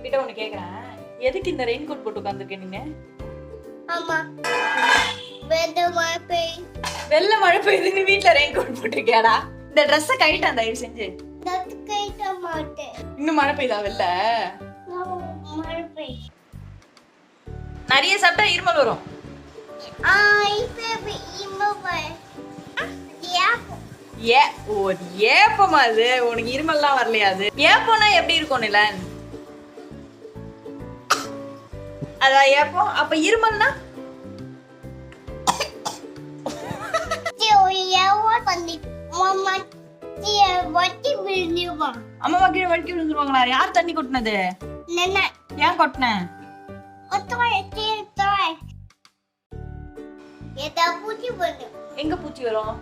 உங்ககிட்ட ஒண்ணு கேக்குறேன். எதுக்கு இந்த ரெயின் கோட் போட்டு உட்கார்ந்திருக்க நீங்க? ஆமா. வெள்ள மழை பெய்யுதுன்னு வீட்ல ரெயின் கோட் போட்டிருக்கியாடா? இந்த Dress-அ கழட்டான் தயவு செஞ்சு. கழட்ட மாட்டேன். இன்னும் மழை பெய்யுதா வெளில? மழை பெய்யுது. நிறைய சாப்பிட்டா இருமல் வரும். ஏப்பமா அது? உனக்கு இருமல்லாம் வரலையா? அது ஏப்பம்னா எப்படி இருக்கும் நிலன்? அதான் ஏப்பம். அப்ப இருமல்னா அம்மா கீழே வழுக்கி விழுந்துருவாங்களா? யார் தண்ணி கொட்டினது? ஏன் கொட்டின? எங்க பூச்சி வரும்?